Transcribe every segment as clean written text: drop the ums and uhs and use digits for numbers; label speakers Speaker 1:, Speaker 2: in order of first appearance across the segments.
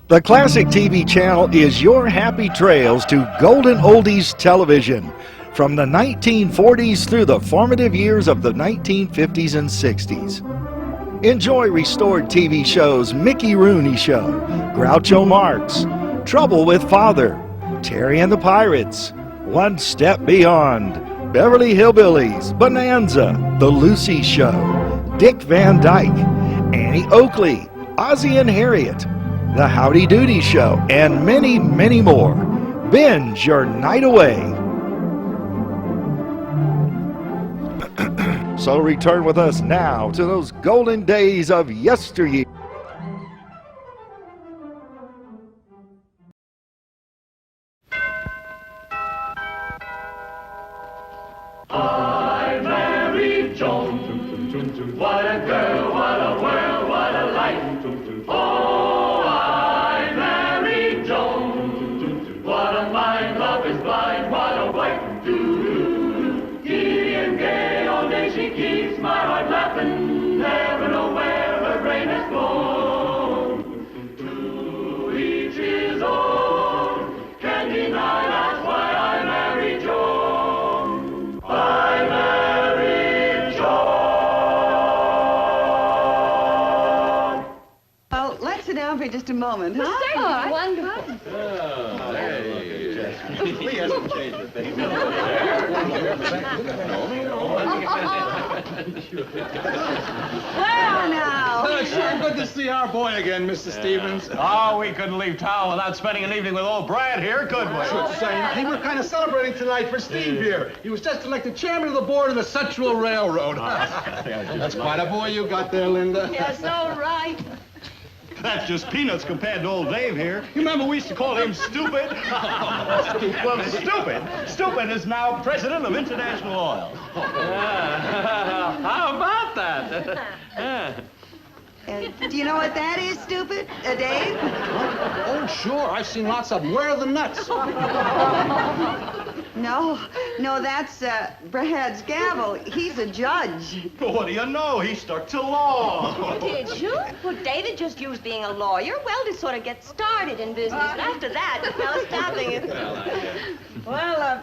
Speaker 1: The Classic TV channel is your happy trails to golden oldies television from the 1940s through the formative years of the 1950s and 60s. Enjoy restored TV shows Mickey Rooney Show, Groucho Marx, Trouble with Father, Terry and the Pirates, One Step Beyond, Beverly Hillbillies, Bonanza, The Lucy Show, Dick Van Dyke, Annie Oakley, Ozzie and Harriet, The Howdy Doody Show, and many, many more. Binge your night away. So return with us now to those golden days of yesteryear.
Speaker 2: I married Joan. What a girl, what a world, what a life. Oh, I married Joan. What a mind, love is blind, what a wife. Giddy and gay, all day she keeps my heart laughing. Never know where her brain has gone. To each his own, can't deny that's why I married Joan. I married Joan.
Speaker 3: Well, let's sit down for just a moment, huh?
Speaker 4: Certainly, wonderful.
Speaker 5: He hasn't changed a thing.
Speaker 3: Well, now.
Speaker 5: Sure good to see our boy again, Mr. Stevens.
Speaker 6: Oh, we couldn't leave town without spending an evening with old Brad here, could we?
Speaker 5: Should say, hey, we're kind of celebrating tonight for Steve here. He was just elected chairman of the board of the Central Railroad. That's quite a boy you got there, Linda.
Speaker 3: Yes, all right.
Speaker 6: That's just peanuts compared to old Dave here. You remember we used to call him Stupid? Well, Stupid is now president of International Oil.
Speaker 5: How about that?
Speaker 3: Do you know what that is, stupid? Dave?
Speaker 5: Oh, sure. I've seen lots of them. Where are the nuts?
Speaker 3: No, that's Brad's gavel. He's a judge.
Speaker 6: But what do you know? He stuck to law.
Speaker 4: Did you? Well, David just used being a lawyer, well, to sort of get started in business. And after that, no stopping it.
Speaker 3: Well,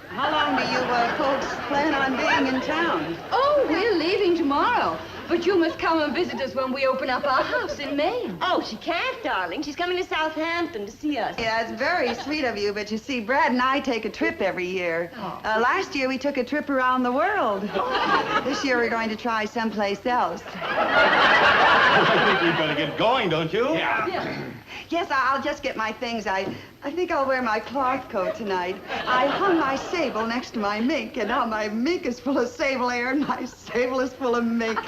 Speaker 3: how long do you folks plan on being in town?
Speaker 7: Oh, we're leaving tomorrow. But you must come and visit us when we open up our house in Maine.
Speaker 4: Oh, she can't, darling. She's coming to Southampton to see us.
Speaker 3: Yeah, it's very sweet of you, but you see, Brad and I take a trip every year. Last year, we took a trip around the world. This year, we're going to try someplace else.
Speaker 6: I think we'd better get going, don't you?
Speaker 7: Yeah.
Speaker 3: Yes, I'll just get my things. I think I'll wear my cloth coat tonight. I hung my sable next to my mink, and now my mink is full of sable air, and my sable is full of mink.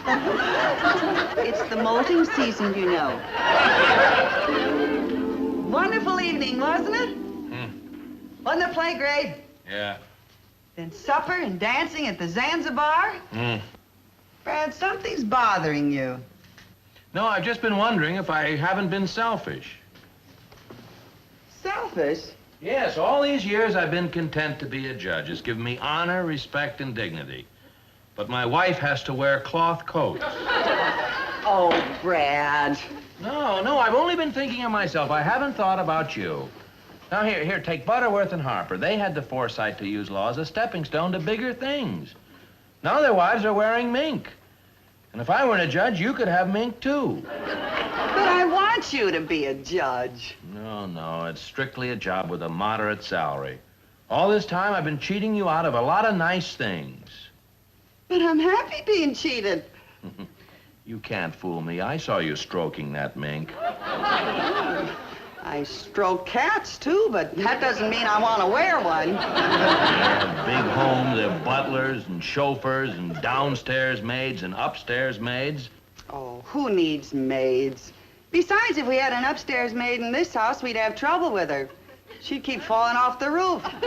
Speaker 3: It's the molting season, you know. Wonderful evening, wasn't it? Wasn't the play great?
Speaker 6: Yeah.
Speaker 3: Then supper and dancing at the Zanzibar? Brad, something's bothering you.
Speaker 8: No, I've just been wondering if I haven't been selfish.
Speaker 3: Selfish?
Speaker 8: Yes, all these years I've been content to be a judge. It's given me honor, respect, and dignity. But my wife has to wear cloth coats.
Speaker 3: Oh, Brad.
Speaker 8: No, I've only been thinking of myself. I haven't thought about you. Now, here, take Butterworth and Harper. They had the foresight to use law as a stepping stone to bigger things. Now their wives are wearing mink. And if I weren't a judge, you could have mink, too.
Speaker 3: But I want you to be a judge.
Speaker 8: No, it's strictly a job with a moderate salary. All this time, I've been cheating you out of a lot of nice things.
Speaker 3: But I'm happy being cheated.
Speaker 8: You can't fool me. I saw you stroking that mink.
Speaker 3: I stroke cats, too, but that doesn't mean I want to wear one.
Speaker 8: They have big homes, they have butlers and chauffeurs and downstairs maids and upstairs maids.
Speaker 3: Oh, who needs maids? Besides, if we had an upstairs maid in this house, we'd have trouble with her. She'd keep falling off the roof. I'm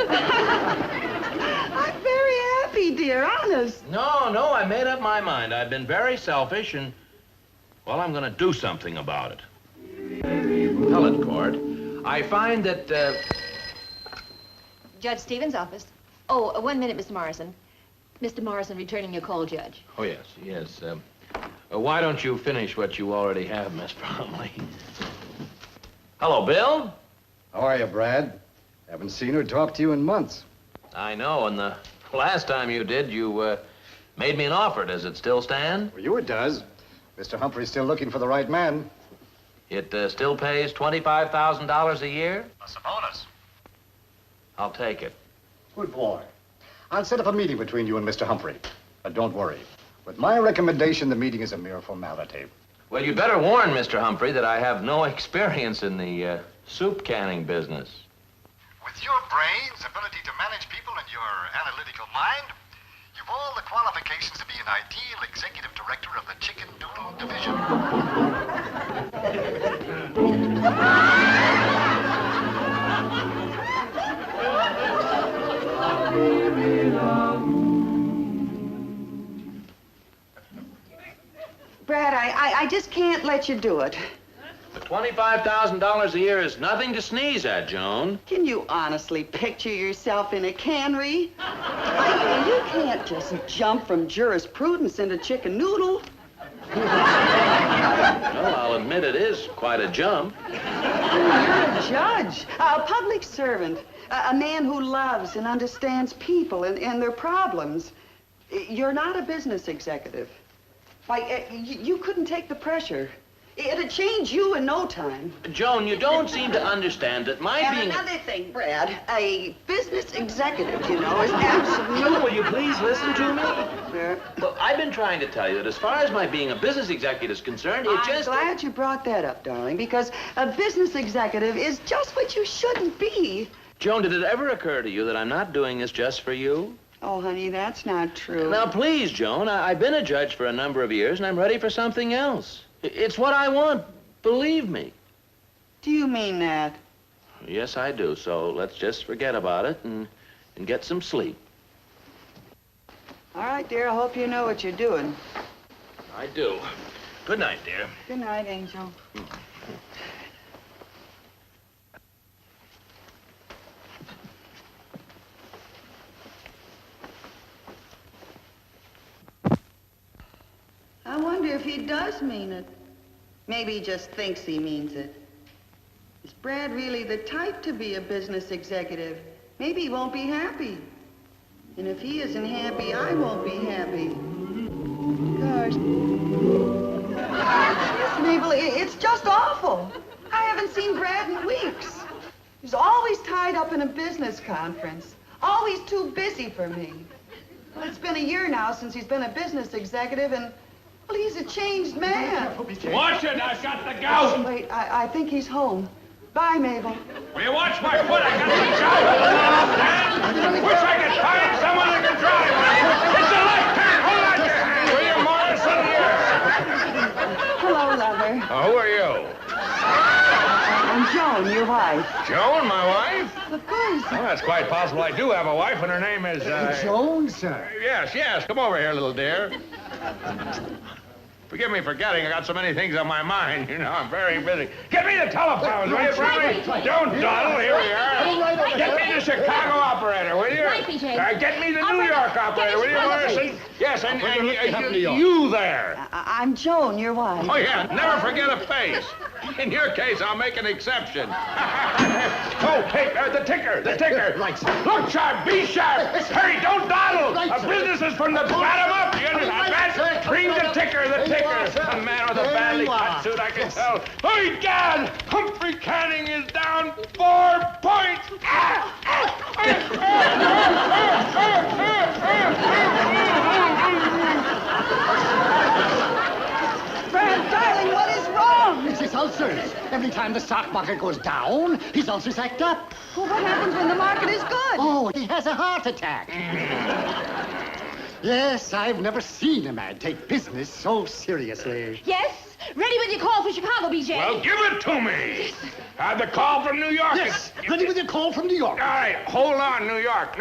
Speaker 3: very happy, dear, honest.
Speaker 8: No, I made up my mind. I've been very selfish and, well, I'm going to do something about it. Appellate court. I find that,
Speaker 4: Judge Stevens' office. Oh, 1 minute, Mr. Morrison. Mr. Morrison returning your call, Judge.
Speaker 8: Oh, yes. Why don't you finish what you already have, Miss Bromley? Hello, Bill.
Speaker 5: How are you, Brad? Haven't seen or talked to you in months.
Speaker 8: I know, and the last time you did, you made me an offer. Does it still stand?
Speaker 5: For you it does. Mr. Humphrey's still looking for the right man.
Speaker 8: It still pays $25,000 a year?
Speaker 5: Plus a bonus.
Speaker 8: I'll take it.
Speaker 5: Good boy. I'll set up a meeting between you and Mr. Humphrey. But don't worry. With my recommendation, the meeting is a mere formality.
Speaker 8: Well, you'd better warn Mr. Humphrey that I have no experience in the soup canning business.
Speaker 5: With your brains, ability to manage people, and your analytical mind, you've all the qualifications to be an ideal executive director of the chicken noodle division.
Speaker 3: Brad, I just can't let you do it.
Speaker 8: The $25,000 a year is nothing to sneeze at, Joan.
Speaker 3: Can you honestly picture yourself in a cannery? You can't just jump from jurisprudence into chicken noodle.
Speaker 8: Well, I'll admit it is quite a jump.
Speaker 3: You're a judge, a public servant, a man who loves and understands people and their problems. You're not a business executive. Why, you couldn't take the pressure. It'd change you in no time.
Speaker 8: Joan, you don't seem to understand that my
Speaker 3: And
Speaker 8: being...
Speaker 3: another thing, Brad, a business executive, you know, is absolutely...
Speaker 8: Joan, will you please listen to me?
Speaker 3: Yeah.
Speaker 8: Well, I've been trying to tell you that as far as my being a business executive is concerned,
Speaker 3: I'm glad you brought that up, darling, because a business executive is just what you shouldn't be.
Speaker 8: Joan, did it ever occur to you that I'm not doing this just for you?
Speaker 3: Oh, honey, that's not true.
Speaker 8: Now, please, Joan, I've been a judge for a number of years, and I'm ready for something else. It's what I want, believe me.
Speaker 3: Do you mean that?
Speaker 8: Yes, I do, so let's just forget about it and get some sleep.
Speaker 3: All right, dear, I hope you know what you're doing.
Speaker 8: I do. Good night, dear.
Speaker 3: Good night, Angel. I wonder if he does mean it. Maybe he just thinks he means it. Is Brad really the type to be a business executive? Maybe he won't be happy. And if he isn't happy, I won't be happy. Gosh. Yes, Mabel, it's just awful. I haven't seen Brad in weeks. He's always tied up in a business conference. Always too busy for me. Well, it's been a year now since he's been a business executive, and well, he's a changed man.
Speaker 6: Watch it, I've got the gout.
Speaker 3: Wait, I think he's home. Bye, Mabel.
Speaker 6: Will you watch my foot? I got the gout. Wish I could find someone that can drive. It's a left hand. Hold on, your hand. Will you, Morrison, here?
Speaker 3: Hello, lover.
Speaker 6: Who are you?
Speaker 3: I'm Joan, your wife.
Speaker 6: Joan, my wife?
Speaker 3: Of course.
Speaker 6: Well, that's quite possible. I do have a wife, and her name is,
Speaker 5: Joan, sir.
Speaker 6: Yes. Come over here, little dear. Forgive me for forgetting. I got so many things on my mind. You know, I'm very busy. Get me the telephones, will you, Brownie? Don't dawdle. Here we are. Get me the Chicago operator, will you? Get me the New York operator, will you, Morrison? Yes, and you there.
Speaker 3: I'm Joan, your wife.
Speaker 6: Oh, yeah, never forget a face. In your case, I'll make an exception. Oh, hey, the ticker. Right. Look sharp, be sharp. Hurry, don't dawdle. A business is from the bottom up. You understand that? Bring the ticker. A man with a badly cut suit, I can tell. Oh, Gad! Humphrey Canning is down 4 points.
Speaker 3: Brad, darling, what is wrong?
Speaker 9: It's his ulcers. Every time the stock market goes down, his ulcers act up.
Speaker 3: Well, what happens when the market is good?
Speaker 9: Oh, he has a heart attack. Yes, I've never seen a man take business so seriously.
Speaker 7: Yes? Ready with your call for Chicago, BJ.
Speaker 6: Well, give it to me. The call from New York.
Speaker 9: Yes, ready with your call from New York.
Speaker 6: All right, hold on, New York.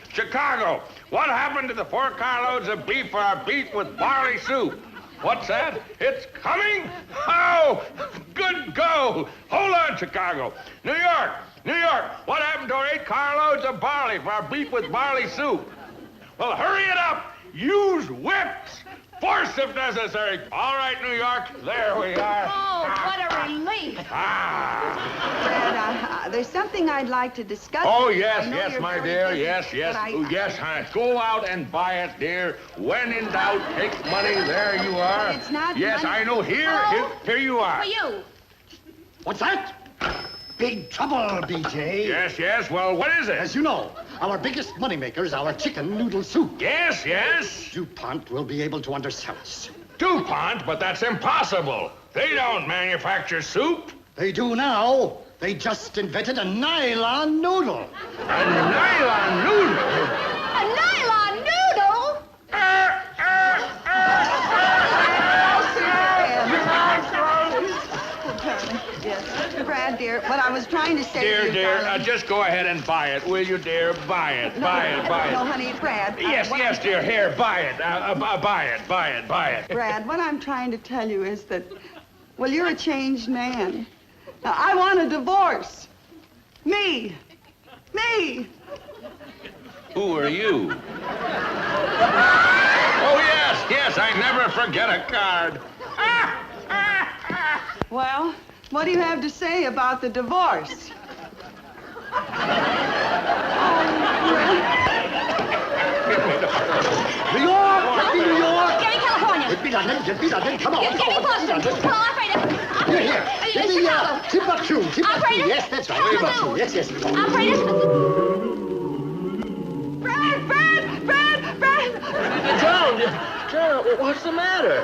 Speaker 6: Chicago, what happened to the 4 carloads of beef for our beef with barley soup? What's that? It's coming? Oh, good go. Hold on, Chicago. New York, what happened to our 8 carloads of barley for our beef with barley soup? Well, hurry it up. Use whips. Force if necessary. All right, New York, there we are.
Speaker 7: Oh, what a relief.
Speaker 6: Ah.
Speaker 3: Brad, there's something I'd like to discuss.
Speaker 6: Oh,
Speaker 3: I
Speaker 6: yes,
Speaker 3: know
Speaker 6: yes,
Speaker 3: you're
Speaker 6: my
Speaker 3: very
Speaker 6: dear.
Speaker 3: busy,
Speaker 6: Yes, yes.
Speaker 3: but
Speaker 6: Oh, yes, honey. Go out and buy it, dear. When in doubt, take money. There you are.
Speaker 3: It's not
Speaker 6: Yes,
Speaker 3: money.
Speaker 6: I know. Here you are.
Speaker 4: For you.
Speaker 9: What's that? Big trouble, BJ.
Speaker 6: Yes, yes. Well, what is it?
Speaker 9: As you know, our biggest moneymaker is our chicken noodle soup.
Speaker 6: Yes, yes.
Speaker 9: DuPont will be able to undersell us.
Speaker 6: DuPont, but that's impossible. They don't manufacture soup.
Speaker 9: They do now. They just invented a nylon noodle.
Speaker 6: A nylon noodle?
Speaker 4: A nylon noodle?
Speaker 3: Yes. Brad, dear, what I was trying to say to you,
Speaker 6: Dear,
Speaker 3: darling.
Speaker 6: just go ahead and buy it, will you, dear? Buy it, buy it, buy
Speaker 3: No,
Speaker 6: it.
Speaker 3: honey, Brad.
Speaker 6: Yes, yes, dear. Here, buy it. Buy it, buy it, buy it.
Speaker 3: Brad, what I'm trying to tell you is that, well, you're a changed man. Now, I want a divorce. Me. Me.
Speaker 6: Who are you? Oh, yes, yes, I never forget a card.
Speaker 3: Well, what do you have to say about the divorce?
Speaker 9: New York! Get me New York!
Speaker 4: Get me California.
Speaker 9: Get me London! Get me London! Come on!
Speaker 4: Get me
Speaker 9: come on,
Speaker 4: Boston.
Speaker 9: London.
Speaker 4: Come on, operator.
Speaker 9: Here, here! Get me
Speaker 4: Chicago.
Speaker 9: Timbuktu! Timbuktu!
Speaker 4: Operator.
Speaker 9: Yes, that's right.
Speaker 4: Kalamazoo.
Speaker 9: Timbuktu. Yes, yes.
Speaker 4: Operator.
Speaker 3: Brad!
Speaker 8: Joan, what's the matter?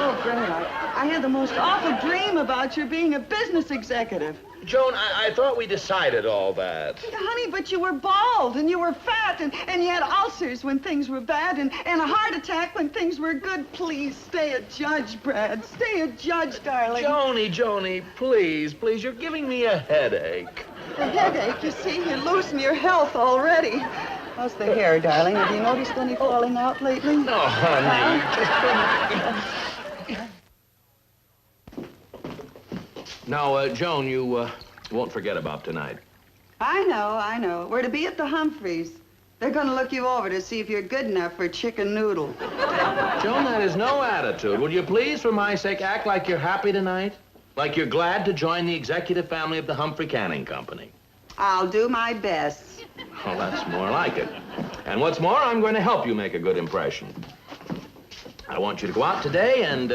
Speaker 3: Oh, Brad, I had the most awful dream about you being a business executive.
Speaker 8: Joan, I thought we decided all that.
Speaker 3: Honey, but you were bald, and you were fat, and you had ulcers when things were bad, and a heart attack when things were good. Please, stay a judge, Brad. Stay a judge, darling.
Speaker 8: Joni, please, you're giving me a headache.
Speaker 3: A headache, you see? You're losing your health already. How's the hair, darling? Have you noticed any falling out lately?
Speaker 8: No, honey, Now, Joan, you won't forget about tonight.
Speaker 3: I know. We're to be at the Humphreys. They're going to look you over to see if you're good enough for chicken noodle.
Speaker 8: Joan, that is no attitude. Would you please, for my sake, act like you're happy tonight? Like you're glad to join the executive family of the Humphrey Canning Company?
Speaker 3: I'll do my best.
Speaker 8: Oh, that's more like it. And what's more, I'm going to help you make a good impression. I want you to go out today and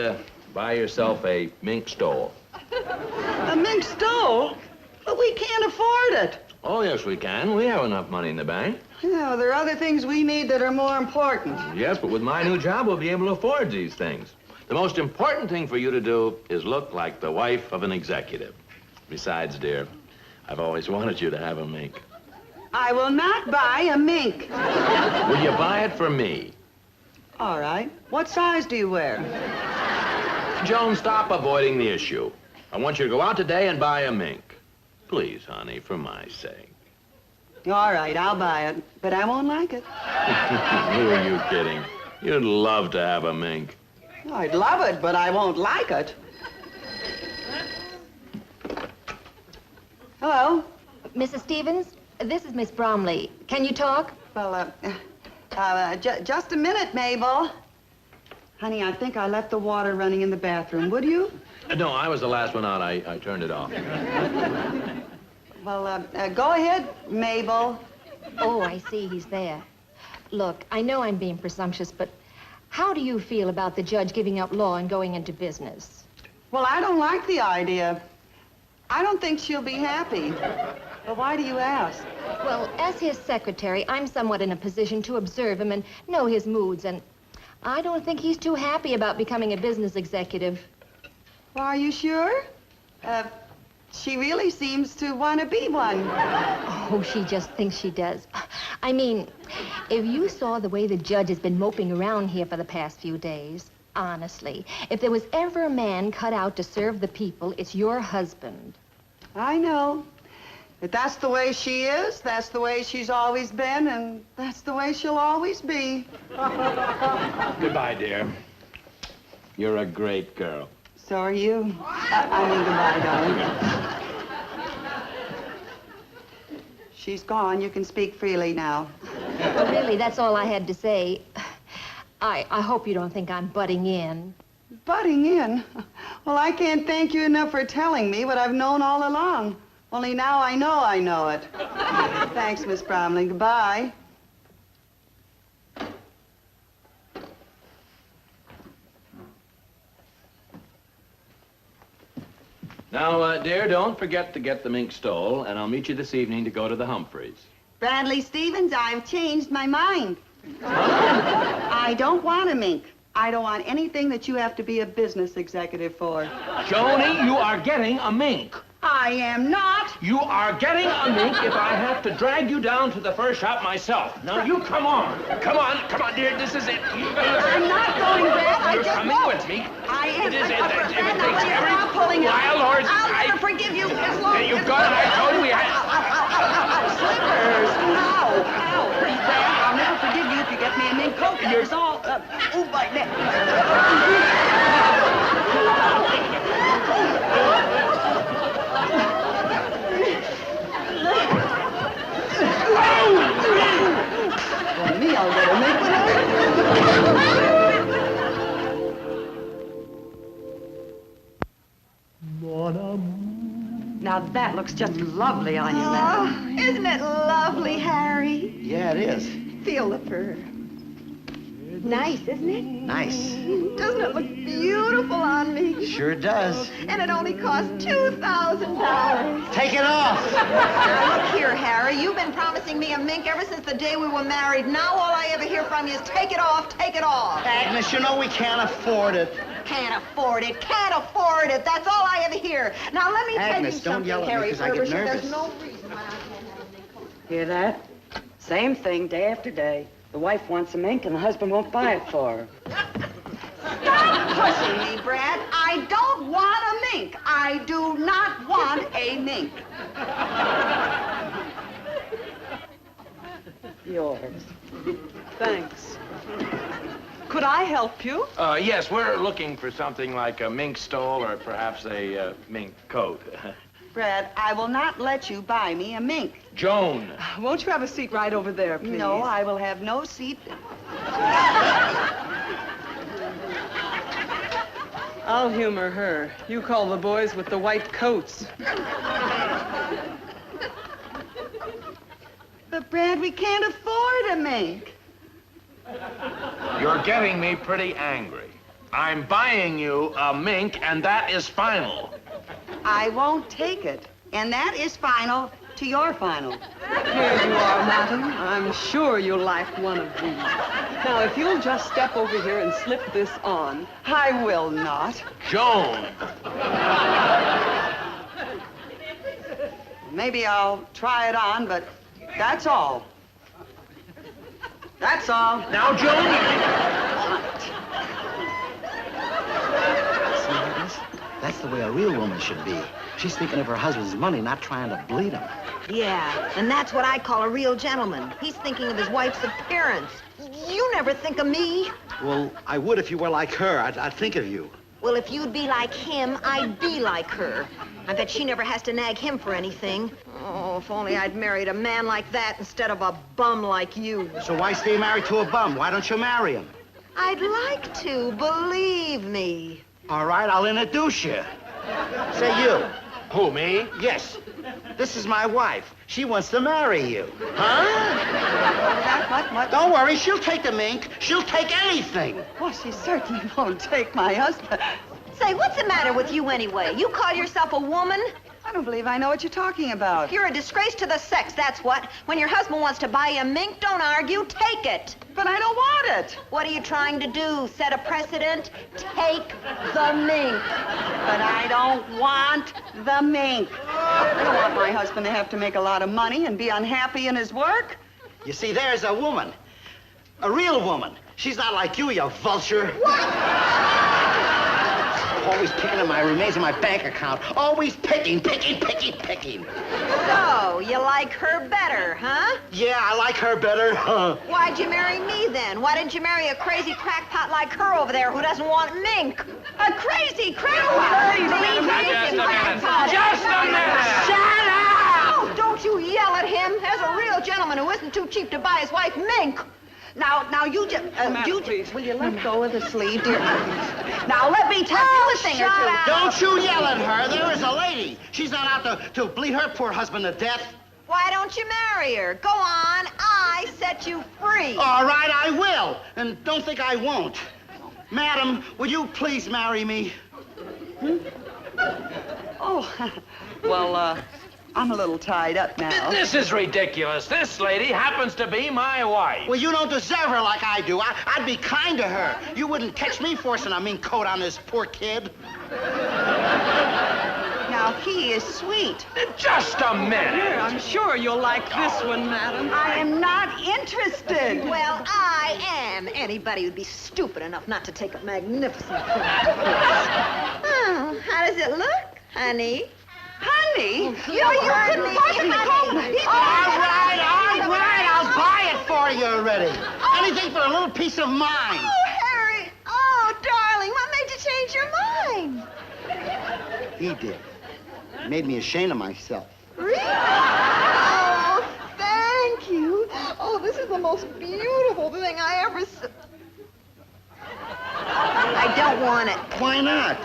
Speaker 8: buy yourself a mink stole.
Speaker 3: A mink stole? But we can't afford it.
Speaker 8: Oh, yes, we can. We have enough money in the bank.
Speaker 3: No, there are other things we need that are more important.
Speaker 8: Yes, but with my new job, we'll be able to afford these things. The most important thing for you to do is look like the wife of an executive. Besides, dear, I've always wanted you to have a mink.
Speaker 3: I will not buy a mink.
Speaker 8: Will you buy it for me?
Speaker 3: All right. What size do you wear?
Speaker 8: Joan, stop avoiding the issue. I want you to go out today and buy a mink. Please, honey, for my sake.
Speaker 3: All right, I'll buy it, but I won't like it.
Speaker 8: Who are you kidding? You'd love to have a mink.
Speaker 3: I'd love it, but I won't like it. Hello?
Speaker 4: Mrs. Stevens, this is Miss Bromley. Can you talk?
Speaker 3: Well, just a minute, Mabel. Honey, I think I left the water running in the bathroom. Would you?
Speaker 8: No, I was the last one out. I turned it off.
Speaker 3: Well, go ahead, Mabel.
Speaker 4: Oh, I see he's there. Look, I know I'm being presumptuous, but how do you feel about the judge giving up law and going into business?
Speaker 3: Well, I don't like the idea. I don't think she'll be happy. But why do you ask?
Speaker 4: Well, as his secretary, I'm somewhat in a position to observe him and know his moods, and I don't think he's too happy about becoming a business executive.
Speaker 3: Well, are you sure? She really seems to want to be one.
Speaker 4: Oh, she just thinks she does. I mean, if you saw the way the judge has been moping around here for the past few days, honestly, if there was ever a man cut out to serve the people, it's your husband.
Speaker 3: I know. But that's the way she is, that's the way she's always been, and that's the way she'll always be.
Speaker 8: Goodbye, dear. You're a great girl.
Speaker 3: So are you. I mean, goodbye, darling. She's gone. You can speak freely now.
Speaker 4: Well, really, that's all I had to say. I hope you don't think I'm butting in.
Speaker 3: Butting in? Well, I can't thank you enough for telling me what I've known all along. Only now I know it. Thanks, Miss Bromley. Goodbye.
Speaker 8: Now, dear, don't forget to get the mink stole, and I'll meet you this evening to go to the Humphreys.
Speaker 3: Bradley Stevens, I've changed my mind. I don't want a mink. I don't want anything that you have to be a business executive for.
Speaker 8: Joni, you are getting a mink.
Speaker 3: I am not.
Speaker 8: You are getting a mink if I have to drag you down to the fur shop myself. Now, you come on. Come on, dear, this is it.
Speaker 3: I'm not going, Brad. I
Speaker 8: You're
Speaker 3: just
Speaker 8: coming
Speaker 3: won't.
Speaker 8: with me.
Speaker 3: I am.
Speaker 8: It is,
Speaker 3: Brad,
Speaker 8: if it
Speaker 3: now
Speaker 8: takes
Speaker 3: please
Speaker 8: every
Speaker 3: stop pulling out.
Speaker 8: wild horse,
Speaker 3: I'll never forgive you as long as...
Speaker 8: You've got it. I told you we had...
Speaker 3: Slippers. Ow. Brad, I'll never forgive you if you get me a mink coat. That is all. Ooh, my neck. For me, I'll get a mink Now that looks just lovely on you, madam. Isn't it lovely, Harry?
Speaker 9: Yeah, it is.
Speaker 3: Feel the fur. Nice, isn't it?
Speaker 9: Nice.
Speaker 3: Doesn't it look beautiful on me?
Speaker 9: Sure does.
Speaker 3: And it only cost $2,000.
Speaker 9: Take it off.
Speaker 10: Now, look here, Harry. You've been promising me a mink ever since the day we were married. Now all I ever hear from you is take it off, take it off.
Speaker 9: Agnes, you know we can't afford it.
Speaker 10: Can't afford it, can't afford it. That's all I ever hear. Now, let me tell you
Speaker 9: Agnes, don't
Speaker 10: something,
Speaker 9: yell at me,
Speaker 10: Harry
Speaker 9: 'cause I get
Speaker 10: Ferguson.
Speaker 9: nervous.
Speaker 10: There's no reason why I can't have a mink coat.
Speaker 3: Hear that? Same thing day after day. The wife wants a mink and the husband won't buy it for her.
Speaker 10: Stop pushing me, Brad. I don't want a mink. I do not want a mink.
Speaker 3: Yours. Thanks. Could I help you?
Speaker 8: Yes, we're looking for something like a mink stole or perhaps a mink coat.
Speaker 3: Brad, I will not let you buy me a mink.
Speaker 8: Joan.
Speaker 11: Won't you have a seat right over there, please?
Speaker 3: No, I will have no seat.
Speaker 11: I'll humor her. You call the boys with the white coats.
Speaker 3: But, Brad, we can't afford a mink.
Speaker 8: You're getting me pretty angry. I'm buying you a mink, and that is final.
Speaker 3: I won't take it. And that is final to your final.
Speaker 11: Here you are, madam. I'm sure you'll like one of these. Now, if you'll just step over here and slip this on.
Speaker 3: I will not.
Speaker 8: Joan.
Speaker 3: Maybe I'll try it on, but that's all. That's all.
Speaker 8: Now, Joan.
Speaker 9: See, Agnes? That's the way a real woman should be. She's thinking of her husband's money, not trying to bleed him.
Speaker 10: Yeah, and that's what I call a real gentleman. He's thinking of his wife's appearance. You never think of me.
Speaker 9: Well, I would if you were like her. I'd think of you.
Speaker 10: Well, if you'd be like him, I'd be like her. I bet she never has to nag him for anything. Oh, if only I'd married a man like that instead of a bum like you.
Speaker 9: So why stay married to a bum? Why don't you marry him?
Speaker 10: I'd like to, believe me.
Speaker 9: All right, I'll introduce you. Say you.
Speaker 8: Who, me?
Speaker 9: Yes. This is my wife. She wants to marry you. Huh?
Speaker 3: What?
Speaker 9: Don't worry, she'll take the mink. She'll take anything.
Speaker 3: Well, she certainly won't take my husband.
Speaker 10: Say, what's the matter with you anyway? You call yourself a woman?
Speaker 3: I don't believe I know what you're talking about.
Speaker 10: You're a disgrace to the sex, that's what. When your husband wants to buy you a mink, don't argue, take it.
Speaker 3: But I don't want it.
Speaker 10: What are you trying to do? Set a precedent? Take the mink.
Speaker 3: But I don't want the mink. I don't want my husband to have to make a lot of money and be unhappy in his work.
Speaker 9: You see, there's a woman. A real woman. She's not like you vulture. Always picking at my remains in my bank account. Always picking.
Speaker 10: So, you like her better, huh?
Speaker 9: Yeah, I like her better.
Speaker 10: Why'd you marry me then? Why didn't you marry a crazy crackpot like her over there who doesn't want mink? A crazy crackpot!
Speaker 8: Just a minute!
Speaker 10: Shut up! Oh, don't you yell at him. There's a real gentleman who isn't too cheap to buy his wife mink.
Speaker 3: Now, you just...
Speaker 11: please.
Speaker 3: Will you let go of the sleeve, dear? Now, let me tell you a thing or two.
Speaker 9: Don't you yell at her. There is a lady. She's not out to bleed her poor husband to death.
Speaker 10: Why don't you marry her? Go on. I set you free.
Speaker 9: All right, I will. And don't think I won't. Madam, will you please marry me?
Speaker 3: Oh, well, I'm a little tied up now.
Speaker 8: This is ridiculous. This lady happens to be my wife.
Speaker 9: Well, you don't deserve her like I do. I'd be kind to her. You wouldn't catch me forcing a mean coat on this poor kid.
Speaker 3: Now, he is sweet.
Speaker 8: Just a minute.
Speaker 11: I'm sure you'll like this one, madam.
Speaker 3: I am not interested.
Speaker 10: Well, I am. Anybody would be stupid enough not to take a magnificent thing like this. Oh, how does it look, honey?
Speaker 3: Honey?
Speaker 10: You couldn't possibly call me.
Speaker 9: All right. I'll buy it for you already. Anything for a little peace of mind.
Speaker 10: Oh, Harry. Oh, darling, what made you change your mind?
Speaker 9: He did. He made me ashamed of myself.
Speaker 10: Really? Oh, thank you. Oh, this is the most beautiful thing I ever saw. I don't want it.
Speaker 9: Why not?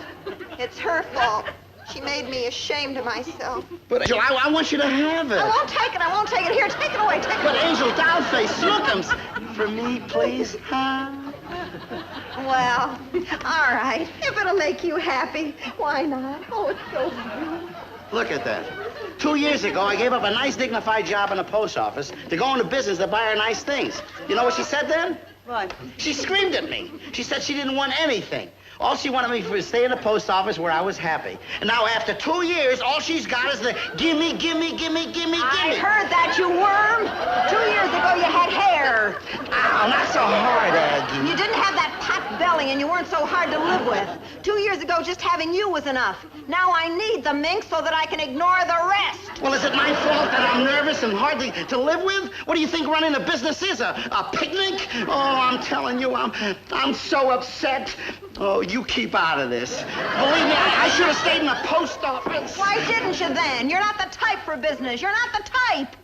Speaker 10: It's her fault. She made me ashamed of myself.
Speaker 9: But, Angel, I want you to have it.
Speaker 10: I won't take it. I won't take it. Here, take it away. Take it
Speaker 9: But,
Speaker 10: away.
Speaker 9: Angel, downface, snookums. For me, please, huh?
Speaker 10: Well, all right. If it'll make you happy, why not? Oh, it's so beautiful.
Speaker 9: Look at that. 2 years ago, I gave up a nice, dignified job in the post office to go into business to buy her nice things. You know what she said then?
Speaker 3: What?
Speaker 9: She screamed at me. She said she didn't want anything. All she wanted me to was stay in the post office where I was happy. And now, after 2 years, all she's got is the gimme.
Speaker 10: I heard that, you worm. 2 years ago, you had hair.
Speaker 9: Ow, not so hard, Aggie.
Speaker 10: You didn't have that pot belly, and you weren't so hard to live with. 2 years ago, just having you was enough. Now I need the mink so that I can ignore the rest.
Speaker 9: Well, is it my fault that I'm nervous and hard to live with? What do you think running a business is, a picnic? Oh, I'm telling you, I'm so upset. Oh, you keep out of this. Believe me, I should have stayed in the post office.
Speaker 10: Why didn't you then? You're not the type for business. You're not the type.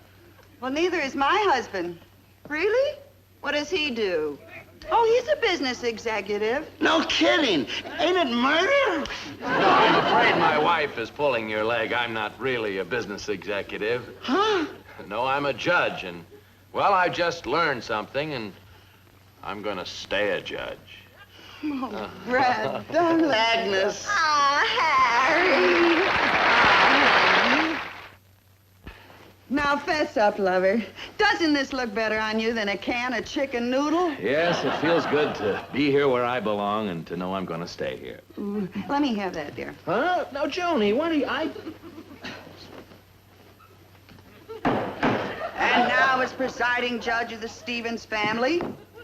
Speaker 3: Well, neither is my husband.
Speaker 10: Really? What does he do?
Speaker 3: Oh, he's a business executive.
Speaker 9: No kidding. Ain't it murder?
Speaker 8: No, I'm afraid my wife is pulling your leg. I'm not really a business executive.
Speaker 9: Huh?
Speaker 8: No, I'm a judge, and, well, I just learned something, and I'm going to stay a judge.
Speaker 3: Oh, Brad, darling.
Speaker 9: Agnes.
Speaker 10: Ah, Harry.
Speaker 3: Now, fess up, lover. Doesn't this look better on you than a can of chicken noodle?
Speaker 8: Yes, it feels good to be here where I belong and to know I'm going to stay here.
Speaker 3: Ooh, let me have that, dear.
Speaker 8: Huh? Now, Joni, what do you...
Speaker 3: And now, as presiding judge of the Stevens family,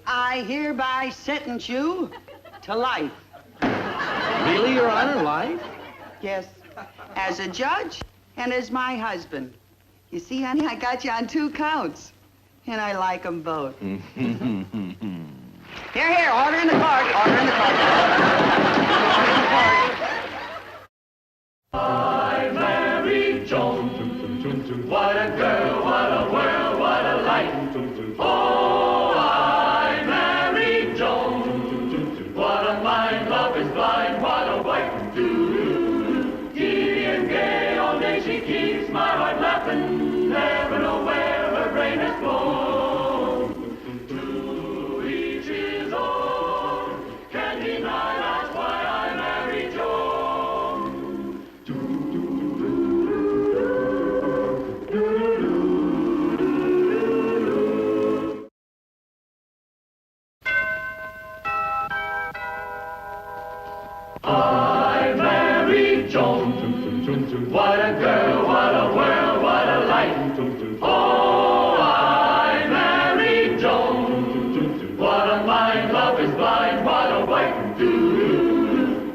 Speaker 3: I hereby sentence you to life.
Speaker 8: Really, Your Honor, life?
Speaker 3: Yes, as a judge and as my husband. You see, honey, I got you on 2 counts, and I like them both. Here, order in the court, order in the court. Order in the court.
Speaker 2: I married Joan. What a girl, what a world, what a life. Oh, I married Joan. What a mind, love is blind, what a wife. Giddy and gay, all day she keeps my heart laughing. Never know where her brain has flown. To each his own. Can't deny that's why I married Joan. I married Joan. What a girl, what a world, what a life. Oh, I married Joan. What a mind, love is blind, what a wife.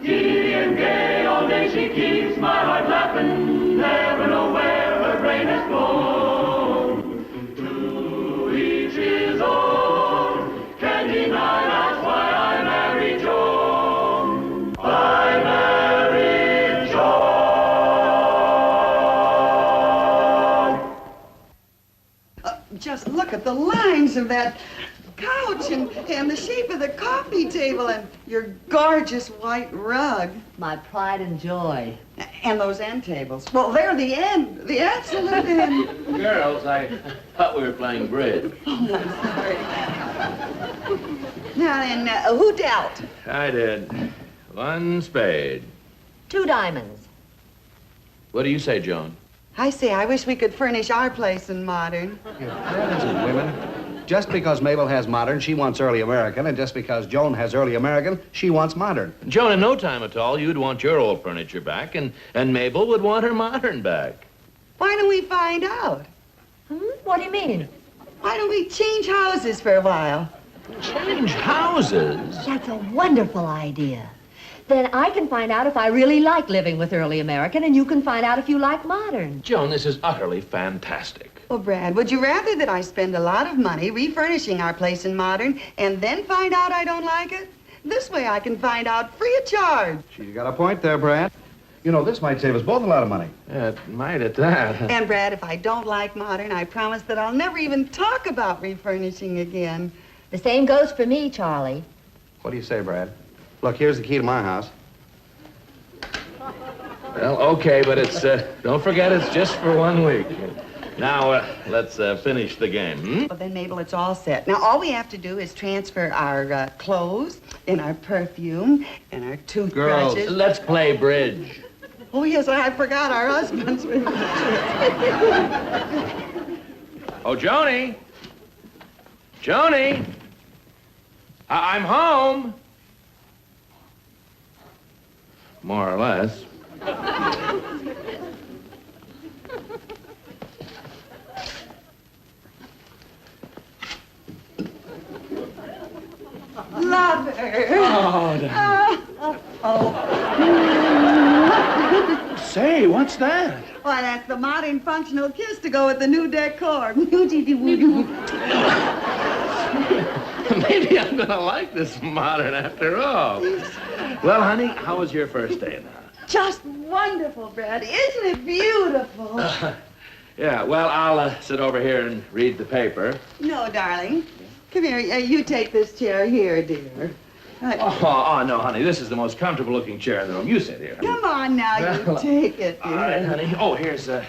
Speaker 2: Giddy and gay, all day she keeps my heart laughing. Never know where her brain has flown. To each his own. Can't deny that's why I married Joan. I married Joan.
Speaker 3: Just look at the lines of that. couch and the shape of the coffee table and your gorgeous white rug.
Speaker 12: My pride and joy.
Speaker 3: And those end tables. Well, they're the end, the absolute end.
Speaker 8: Girls, I thought we were playing bridge.
Speaker 3: Oh, I'm sorry. Now then, who dealt?
Speaker 8: I did. 1 spade.
Speaker 12: 2 diamonds.
Speaker 8: What do you say, Joan?
Speaker 3: I say, I wish we could furnish our place in modern.
Speaker 13: That isn't women. Just because Mabel has modern, she wants early American, and just because Joan has early American, she wants modern.
Speaker 8: Joan, in no time at all, you'd want your old furniture back, and Mabel would want her modern back.
Speaker 3: Why don't we find out?
Speaker 12: What do you mean?
Speaker 3: Why don't we change houses for a while?
Speaker 8: Change houses?
Speaker 12: That's a wonderful idea. Then I can find out if I really like living with early American, and you can find out if you like modern.
Speaker 8: Joan, this is utterly fantastic.
Speaker 3: Well, Brad, would you rather that I spend a lot of money refurnishing our place in modern and then find out I don't like it? This way I can find out free of charge.
Speaker 13: She's got a point there, Brad. You know, this might save us both a lot of money.
Speaker 8: Yeah, it might at that.
Speaker 3: And, Brad, if I don't like modern, I promise that I'll never even talk about refurnishing again.
Speaker 12: The same goes for me, Charlie.
Speaker 13: What do you say, Brad? Look, here's the key to my house.
Speaker 8: Well, okay, but it's, don't forget, it's just for 1 week. Now, let's finish the game, hmm?
Speaker 3: Well, then, Mabel, it's all set. Now, all we have to do is transfer our clothes and our perfume and our toothbrushes.
Speaker 8: Girls, let's play bridge.
Speaker 3: Oh, yes, I forgot our husbands.
Speaker 8: Oh, Joni! Joni! I'm home! More or less.
Speaker 3: Love her.
Speaker 8: Oh, Say, what's that?
Speaker 3: Why, that's the modern functional kiss to go with the new decor.
Speaker 8: Maybe I'm gonna like this modern after all. Well, honey, how was your first day now?
Speaker 3: Just wonderful, Brad. Isn't it beautiful?
Speaker 8: Yeah, well, I'll sit over here and read the paper.
Speaker 3: No, darling. Come here. You take this chair here, dear.
Speaker 8: Oh, no, honey. This is the most comfortable-looking chair in the room. You sit here.
Speaker 3: Come on now, you take it, dear.
Speaker 8: All right, honey. Oh, here's your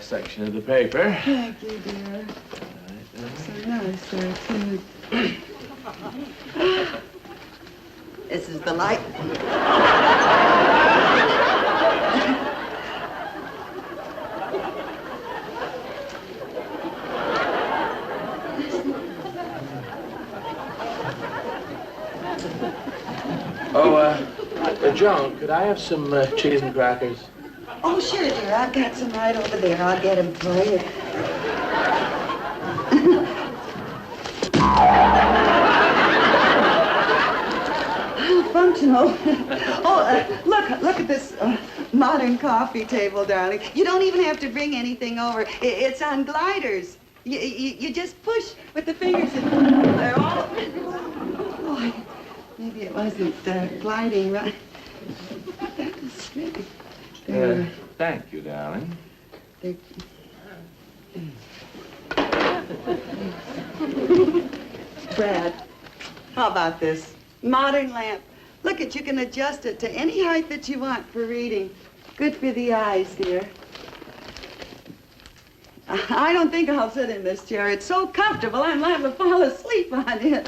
Speaker 8: section of the paper.
Speaker 3: Thank you, dear. So nice there, too. This is the light.
Speaker 8: Joan, could I have some cheese and crackers?
Speaker 3: Oh, sure, dear. I've got some right over there. I'll get them for you. Functional. Oh, look at this modern coffee table, darling. You don't even have to bring anything over. It's on gliders. You just push with the fingers and they're all... Oh, maybe it wasn't gliding right.
Speaker 8: Thank you, darling.
Speaker 3: Brad, how about this? Modern lamp. Look you can adjust it to any height that you want for reading. Good for the eyes, dear. I don't think I'll sit in this chair. It's so comfortable, I'm liable to fall asleep on it.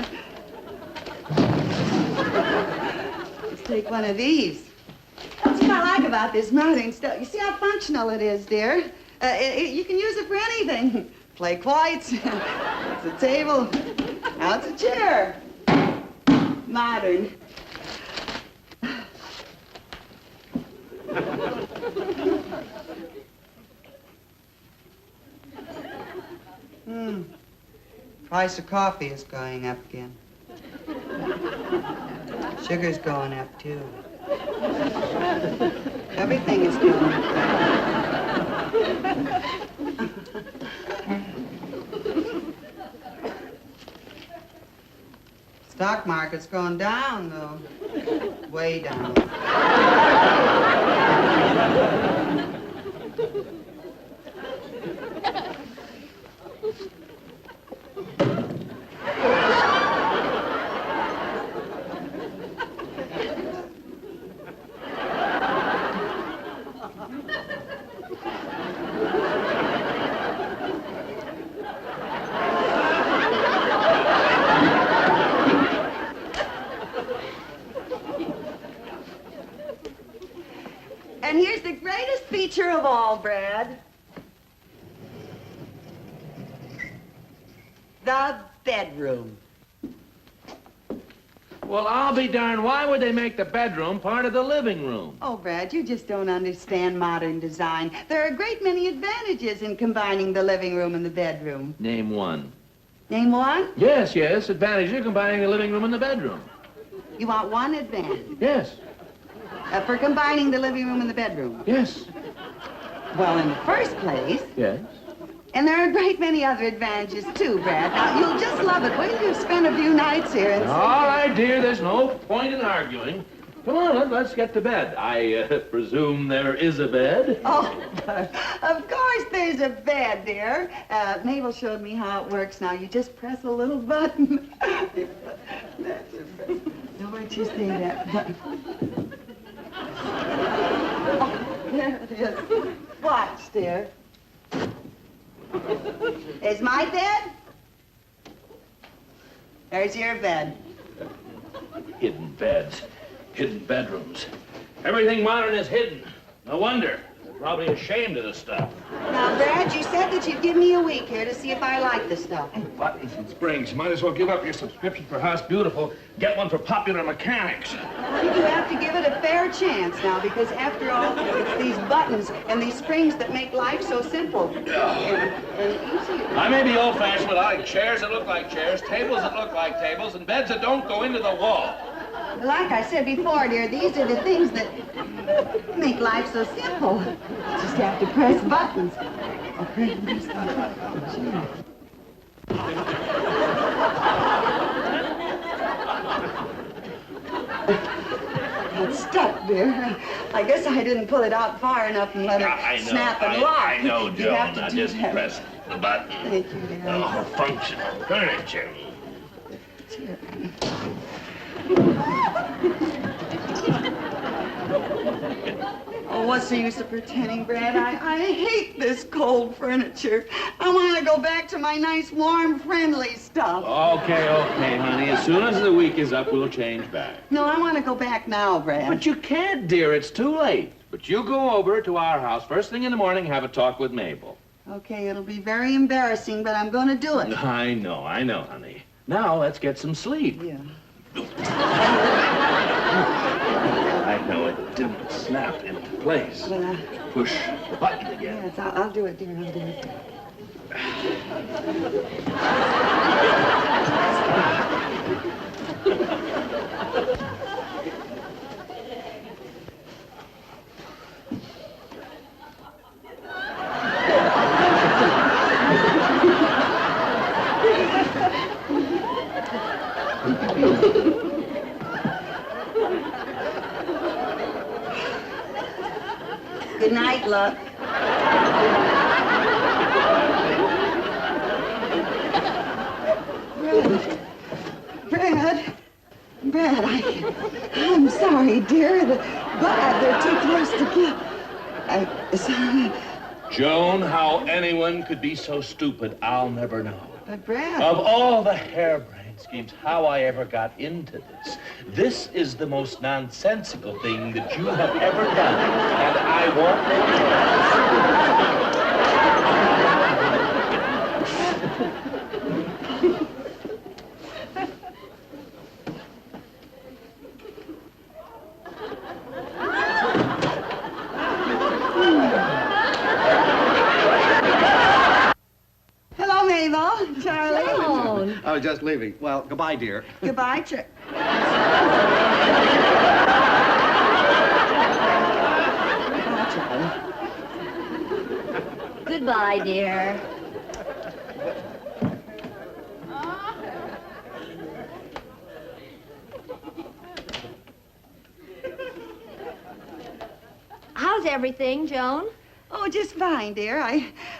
Speaker 3: Let's take one of these. That's what I like about this modern stuff. You see how functional it is, dear? You can use it for anything. Play quoits. It's a table. Now it's a chair. Modern. Price of coffee is going up again. Sugar's going up, too. Everything is going up. Stock market's going down, though. Way down. And here's the greatest feature of all, Brad. The bedroom.
Speaker 8: Well, I'll be darned. Why would they make the bedroom part of the living room?
Speaker 3: Oh, Brad, you just don't understand modern design. There are a great many advantages in combining the living room and the bedroom.
Speaker 8: Name one.
Speaker 3: Name one?
Speaker 8: Yes, advantages of combining the living room and the bedroom.
Speaker 3: You want one advantage?
Speaker 8: Yes.
Speaker 3: For combining the living room and the bedroom?
Speaker 8: Yes.
Speaker 3: Well, in the first place...
Speaker 8: Yes.
Speaker 3: And there are a great many other advantages, too, Brad. Now, you'll just love it. Wait till you've spent a few nights here and...
Speaker 8: All right, dear, there's no point in arguing. Come on, let's get to bed. I presume there is a bed?
Speaker 3: Oh, of course there's a bed, dear. Mabel showed me how it works. Now, you just press a little button. That's a bed. Now, where'd you see that button? Oh, there it is. Watch, dear. Is my bed? There's your bed.
Speaker 8: Hidden beds, hidden bedrooms. Everything modern is hidden. No wonder. They're probably ashamed of the stuff.
Speaker 3: Now, Brad, you said that you'd give me a week here to see if I like the stuff.
Speaker 6: Buttons and springs. You might as well give up your subscription for House Beautiful. Get one for Popular Mechanics.
Speaker 3: I think you have to give it a fair chance now, because after all, it's these buttons and these springs that make life so simple and easy.
Speaker 8: I may be old-fashioned, but I like chairs that look like chairs, tables that look like tables, and beds that don't go into the wall.
Speaker 3: Like I said before, dear, these are the things that make life so simple. You just have to press buttons. Okay. It's stuck, dear. I guess I didn't pull it out far enough and let it snap and lock.
Speaker 8: I know,
Speaker 3: You
Speaker 8: Joan.
Speaker 3: have to
Speaker 8: Now
Speaker 3: do
Speaker 8: just
Speaker 3: that.
Speaker 8: press the button.
Speaker 3: Thank you, dear.
Speaker 8: Oh, functional furniture.
Speaker 3: Here. Oh, what's the use of pretending, Brad? I hate this cold furniture. I want to go back to my nice, warm, friendly stuff.
Speaker 8: Okay, honey. As soon as the week is up, we'll change back.
Speaker 3: No, I want to go back now, Brad.
Speaker 8: But you can't, dear. It's too late. But you go over to our house first thing in the morning, have a talk with Mabel.
Speaker 3: Okay, it'll be very embarrassing, but I'm going to do it.
Speaker 8: I know, honey. Now, let's get some sleep.
Speaker 3: Yeah.
Speaker 8: I know it didn't snap into place.
Speaker 3: Well,
Speaker 8: Push the button again.
Speaker 3: yes, I'll do it, dear. I'll do it. Good night, Luck. Brad, I'm sorry, dear. But they're too close together. Sorry.
Speaker 8: Joan, how anyone could be so stupid, I'll never know.
Speaker 3: But Brad...
Speaker 8: Of all the harebrained schemes, how I ever got into this. This is the most nonsensical thing that you have ever done, and I won't let
Speaker 3: Hello, Mabel. Charlie.
Speaker 12: Joan.
Speaker 13: I was just leaving. Well, goodbye, dear.
Speaker 3: Goodbye,
Speaker 12: Goodbye, dear. How's everything, Joan?
Speaker 3: Oh, just fine, dear.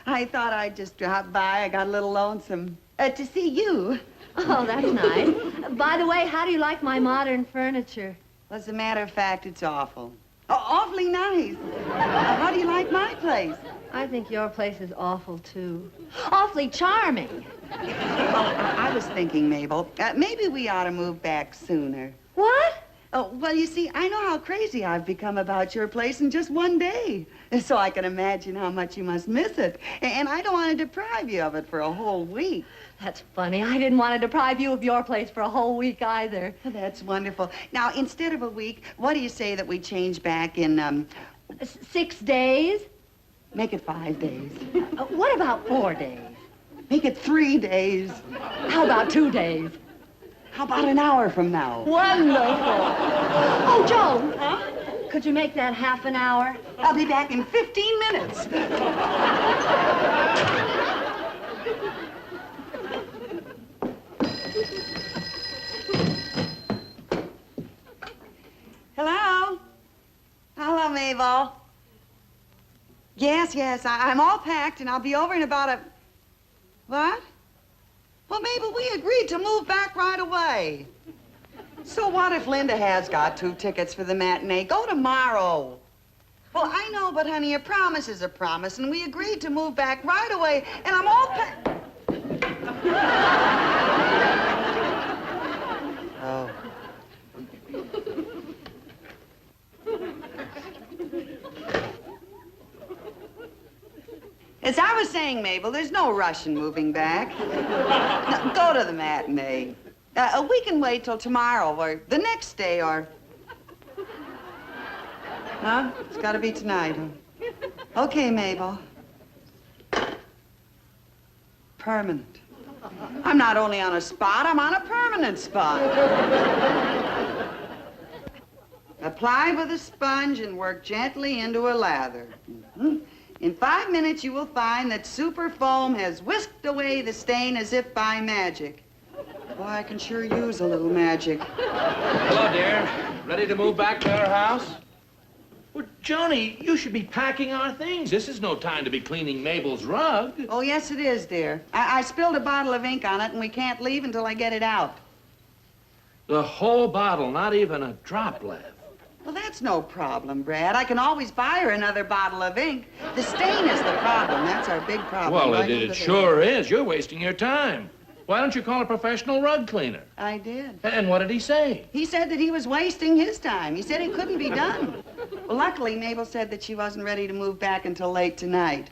Speaker 3: I thought I'd just drop by. I got a little lonesome to see you.
Speaker 12: Oh, that's nice. By the way, how do you like my modern furniture?
Speaker 3: Well, as a matter of fact, it's awful. Oh, awfully nice. How do you like my place?
Speaker 12: I think your place is awful, too. Awfully charming.
Speaker 3: Well, I was thinking, Mabel, maybe we ought to move back sooner.
Speaker 12: What?
Speaker 3: Oh, well, you see, I know how crazy I've become about your place in just one day. So I can imagine how much you must miss it. And I don't want to deprive you of it for a whole week.
Speaker 12: That's funny. I didn't want to deprive you of your place for a whole week either.
Speaker 3: That's wonderful. Now, instead of a week, what do you say that we change back in,
Speaker 12: 6 days?
Speaker 3: Make it 5 days.
Speaker 12: What about 4 days?
Speaker 3: Make it 3 days.
Speaker 12: How about 2 days?
Speaker 3: How about an hour from now?
Speaker 12: Wonderful. Oh, Joan. Huh? Could you make that half an hour?
Speaker 3: I'll be back in 15 minutes. Hello? Hello, Mabel. Yes, I'm all packed, and I'll be over in about a... What? Well, Mabel, we agreed to move back right away. So what if Linda has got 2 tickets for the matinee? Go tomorrow. Well, I know, but honey, a promise is a promise, and we agreed to move back right away, and I'm all Oh. As I was saying, Mabel, there's no rush in moving back. No, go to the matinee. We can wait till tomorrow or the next day or... Huh? It's got to be tonight, huh? Okay, Mabel. Permanent. I'm not only on a spot, I'm on a permanent spot. Apply with a sponge and work gently into a lather. Mm-hmm. In 5 minutes, you will find that super foam has whisked away the stain as if by magic. Boy, I can sure use a little magic.
Speaker 8: Hello, dear. Ready to move back to our house? Well, Joni, you should be packing our things. This is no time to be cleaning Mabel's rug.
Speaker 3: Oh, yes, it is, dear. I spilled a bottle of ink on it, and we can't leave until I get it out.
Speaker 8: The whole bottle, not even a drop left.
Speaker 3: Well, that's no problem, Brad. I can always buy her another bottle of ink. The stain is the problem. That's our big problem.
Speaker 8: Well,
Speaker 3: Right
Speaker 8: it
Speaker 3: over
Speaker 8: sure is. You're wasting your time. Why don't you call a professional rug cleaner?
Speaker 3: I did.
Speaker 8: And what did he say?
Speaker 3: He said that he was wasting his time. He said it couldn't be done. Well, luckily, Mabel said that she wasn't ready to move back until late tonight.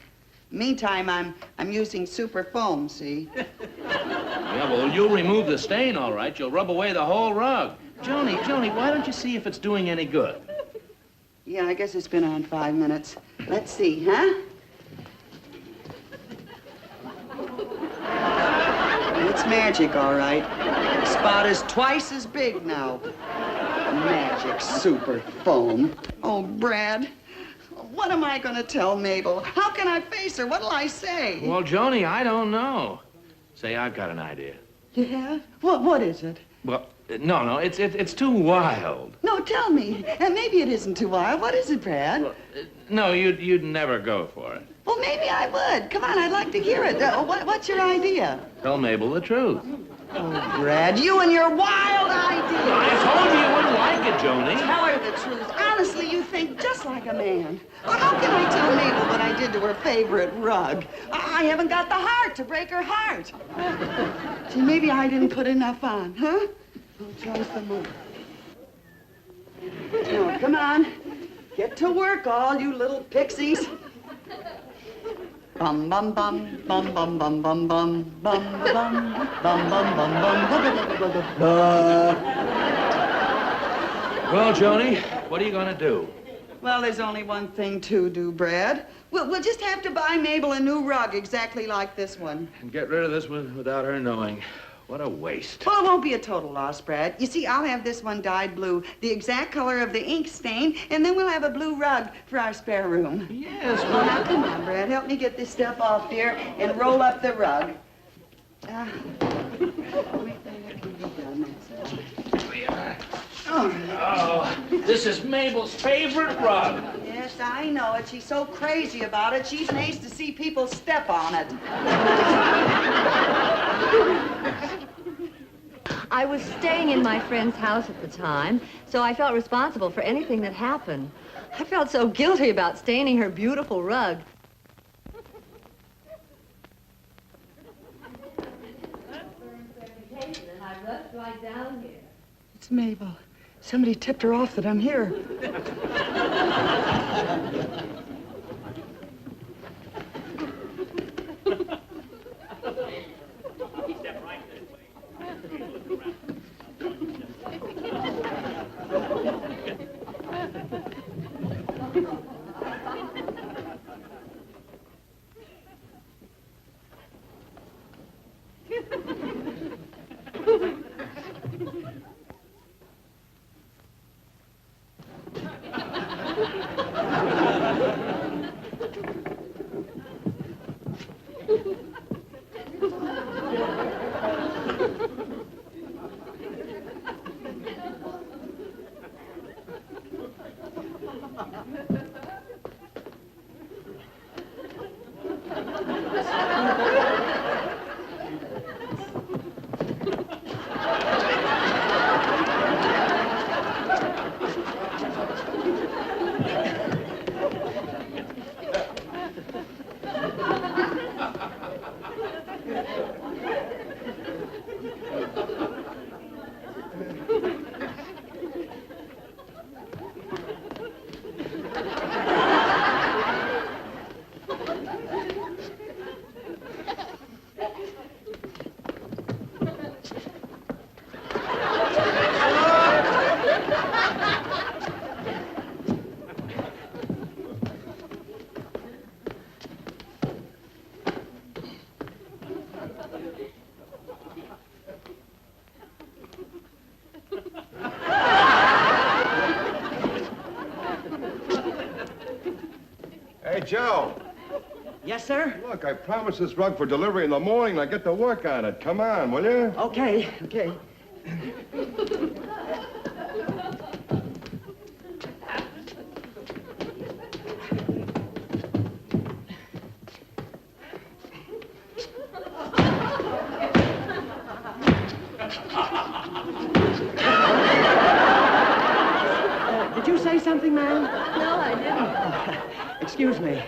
Speaker 3: Meantime, I'm using super foam, see?
Speaker 8: Yeah, well, you'll remove the stain, all right. You'll rub away the whole rug. Joni, why don't you see if it's doing any good?
Speaker 3: Yeah, I guess it's been on 5 minutes. Let's see, huh? It's magic, all right. The spot is twice as big now. Magic super foam. Oh, Brad, what am I going to tell Mabel? How can I face her? What'll I say?
Speaker 8: Well, Joni, I don't know. Say, I've got an idea.
Speaker 3: Yeah? What is it?
Speaker 8: Well, no, it's too wild.
Speaker 3: No, tell me. And maybe it isn't too wild. What is it, Brad?
Speaker 8: Well, no, you'd never go for it.
Speaker 3: Well, maybe I would. Come on, I'd like to hear it. What's your idea?
Speaker 8: Tell Mabel the truth.
Speaker 3: Oh, Brad, you and your wild ideas.
Speaker 8: I told you wouldn't like it, Joni.
Speaker 3: Tell her the truth. Honestly, you think just like a man. Well, how can I tell Mabel what I did to her favorite rug? I haven't got the heart to break her heart. See, maybe I didn't put enough on, huh? Oh, try some more. Now, come on. Get to work, all you little pixies. Bum bum bum bum bum bum bum bum bum bum bum bum bum bum bum.
Speaker 8: Well, Joni, what are you going to do?
Speaker 3: Well, there's only one thing to do, Brad. We'll just have to buy Mabel a new rug exactly like this one.
Speaker 8: And get rid of this one without her knowing. What a waste.
Speaker 3: Well, it won't be a total loss, Brad. You see, I'll have this one dyed blue, the exact color of the ink stain, and then we'll have a blue rug for our spare room.
Speaker 8: Yes,
Speaker 3: well, now, come on, Brad. Help me get this stuff off, dear, and roll up the rug.
Speaker 8: Oh, this is Mabel's favorite rug.
Speaker 3: Yes, I know it. She's so crazy about it, she's amazed to see people step on it.
Speaker 12: I was staying in my friend's house at the time, so I felt responsible for anything that happened. I felt so guilty about staining her beautiful rug.
Speaker 3: It's Mabel. Somebody tipped her off that I'm here.
Speaker 14: Hey, Joe.
Speaker 9: Yes, sir?
Speaker 14: Look, I promised this rug for delivery in the morning. Now get to work on it. Come on, will you?
Speaker 9: Okay. Did you say something, ma'am?
Speaker 12: No, I didn't.
Speaker 9: Excuse me.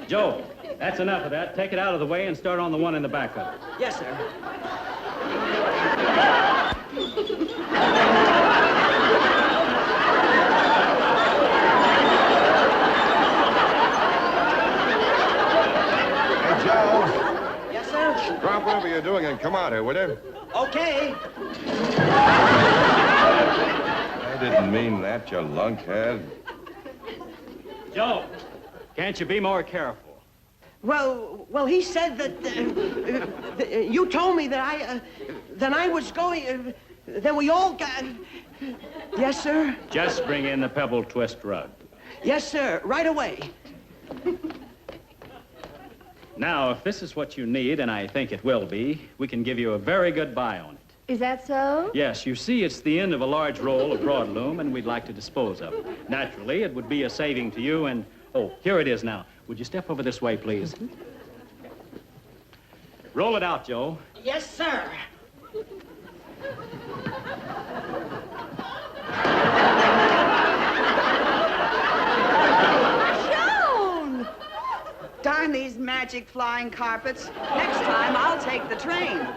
Speaker 15: Joe, that's enough of that. Take it out of the way and start on the one in the backup.
Speaker 9: Yes, sir.
Speaker 14: Hey, Joe.
Speaker 9: Yes, sir?
Speaker 14: Drop whatever you're doing and come out here, will you?
Speaker 9: Okay.
Speaker 14: I didn't mean that, you lunkhead.
Speaker 15: Joe, can't you be more careful?
Speaker 9: Well, he said that you told me that I was going, that we all got. Yes, sir?
Speaker 15: Just bring in the pebble twist rug.
Speaker 9: Yes, sir. Right away.
Speaker 15: Now, if this is what you need, and I think it will be, we can give you a very good buy on it.
Speaker 4: Is that so?
Speaker 15: Yes, you see, it's the end of a large roll of broadloom, and we'd like to dispose of it. Naturally, it would be a saving to you, and, oh, here it is now. Would you step over this way, please? Roll it out, Joe.
Speaker 9: Yes, sir.
Speaker 3: Joan! Darn these magic flying carpets. Next time, I'll take the train.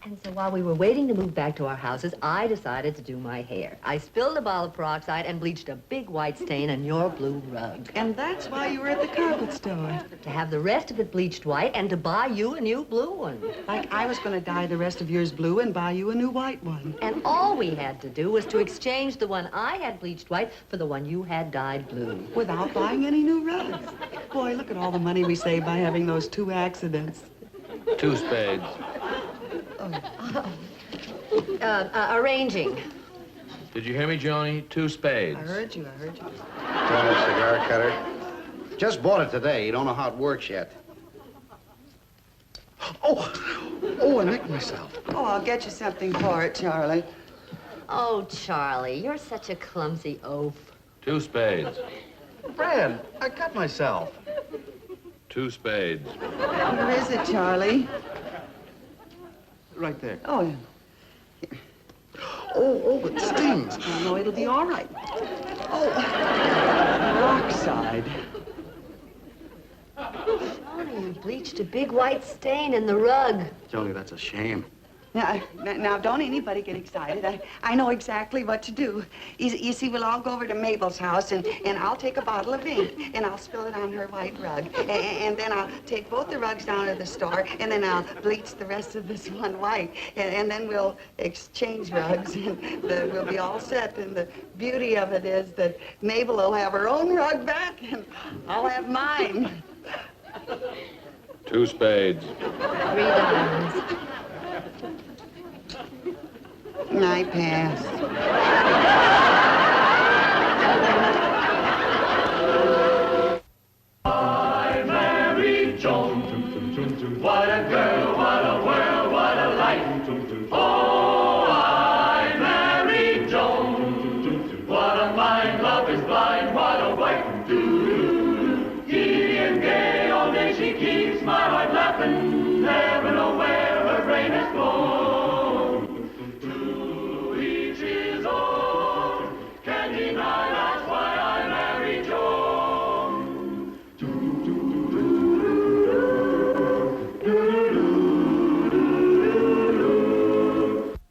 Speaker 12: And so while we were waiting to move back to our houses, I decided to do my hair. I spilled a bottle of peroxide and bleached a big white stain on your blue rug.
Speaker 3: And that's why you were at the carpet store.
Speaker 12: To have the rest of it bleached white and to buy you a new blue one.
Speaker 3: Like I was going to dye the rest of yours blue and buy you a new white one.
Speaker 12: And all we had to do was to exchange the one I had bleached white for the one you had dyed blue.
Speaker 3: Without buying any new rugs. Boy, look at all the money we saved by having those 2 accidents.
Speaker 8: 2 spades.
Speaker 12: Arranging.
Speaker 8: Did you hear me, Joni? 2 spades.
Speaker 3: I heard you.
Speaker 13: Tony, cigar cutter. Just bought it today. You don't know how it works yet. Oh, I nicked myself.
Speaker 3: Oh, I'll get you something for it, Charlie.
Speaker 12: Oh, Charlie, you're such a clumsy oaf.
Speaker 8: 2 spades.
Speaker 13: Fred, I cut myself.
Speaker 8: 2 spades.
Speaker 3: Where is it, Charlie?
Speaker 13: Right there.
Speaker 3: Oh, yeah.
Speaker 13: Oh, it stings.
Speaker 3: Oh, no, it'll be all right. Oh, peroxide.
Speaker 12: Johnny, you bleached a big white stain in the rug.
Speaker 13: Joni, that's a shame.
Speaker 3: Now, don't anybody get excited. I know exactly what to do. You see, we'll all go over to Mabel's house, and I'll take a bottle of ink, and I'll spill it on her white rug. And then I'll take both the rugs down to the store, and then I'll bleach the rest of this one white. And then we'll exchange rugs, and we'll be all set. And the beauty of it is that Mabel will have her own rug back, and I'll have mine.
Speaker 8: 2 spades.
Speaker 12: 3 diamonds.
Speaker 3: I pass.
Speaker 2: I married Joan. What a girl.